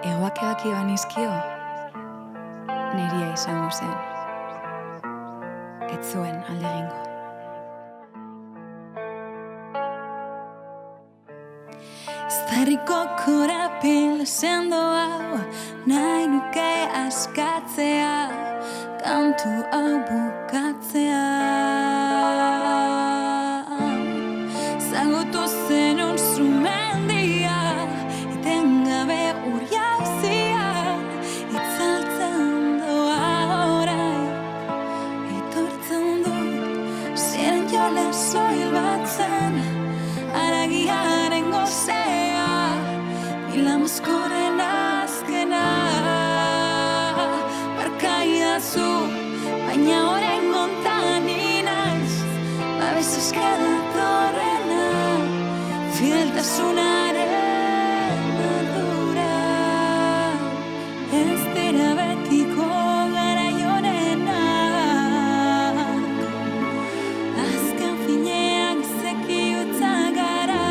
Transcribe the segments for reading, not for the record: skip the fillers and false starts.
Egoak ebaki banizkio, neria izango zen. Ez zuen alde egingo. Zarriko korapil sendo hau, nahi nuke askatzea, kantu hau bukatzea. Zagutu zen instrumendia, etengabe uriauzia, itzaltzen doa orain, etortzen dut, ziren jola soil bat zen, aragiaren gozea, mila mozkoren azkena. Barkaidazu, baina orain gontan inaiz, babes eskada torrena, fideltasunaren ardura. Ez dira betiko garai honenak, azken finean zeki utza gara.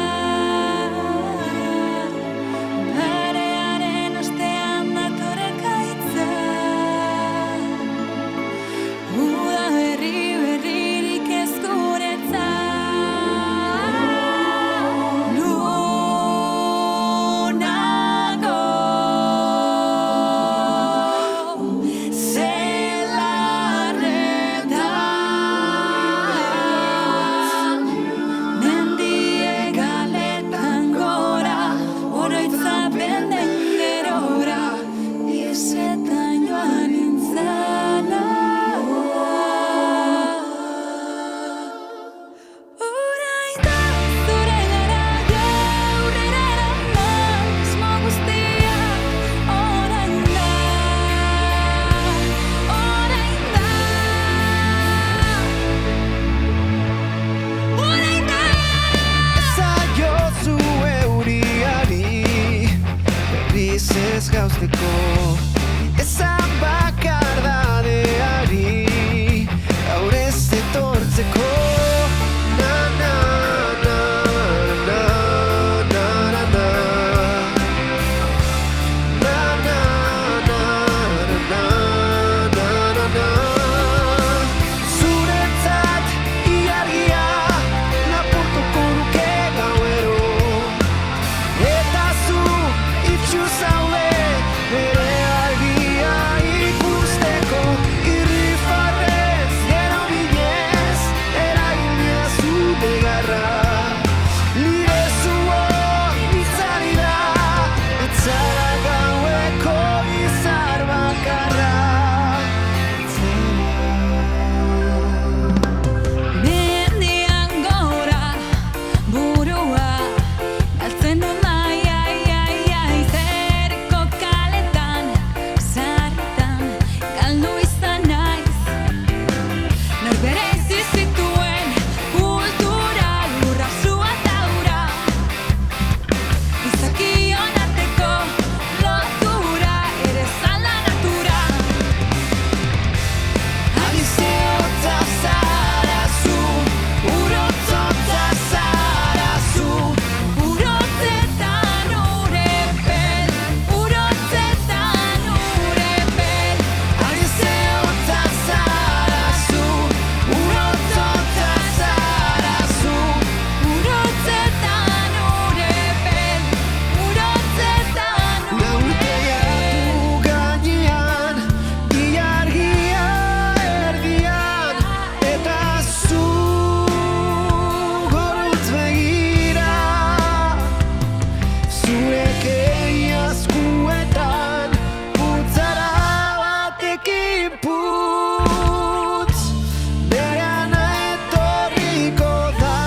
Parearen ostean datorren gaitza, uda berririk ez guretzat. Nunago zelarretan, mendie galetan gora, oroitzapen den gerora, izetan joan nintzana. Orain da zure garaia, aurrera eraman, asmo guztiak. Orain da, orain da, orain da. Zaiozu euriari berriz ez gauzteko, ezan bakardadeari gaur ez etortzeko. Na, na, na, na, na, na, na. Na, na, na, na, na, na, na. Zuretzat ilargia lapurtuko nuke gauero, eta zu itxu zaude bere argia ikusteko. Irrifarrez gero binez eragina zure garra, nire zuon itzali da, etzara gaueko izar bakarra. Mendian gora, burua, galtzen dut nahi, zerko kaletan, zaharretan, galdu izan naiz. Norbere zituen kultura, lurra, zua eta ura, izakion arteko lotura, ere zala natura. Alizeotza zara zu, Urotzotza zara zu, urotzetan urepel, urotzetan urepel. alizeotza zara zu, urotzotza zara zu. Urotzetan urepel, urotzetan Gaurteatu gainean, ilargia erdian, eta zu gorutz begira. Zuek eskuetan, putzara batekin putz, berana etorriko da,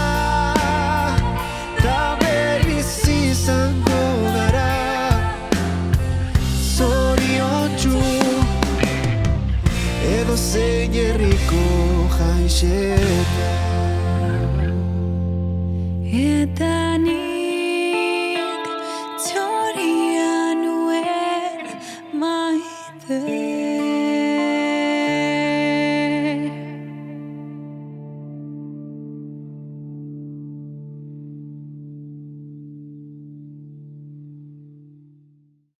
ta berriz izango gara. Zoriontsu edozein herriko jaixetan. Eta nik txoria nuen maite.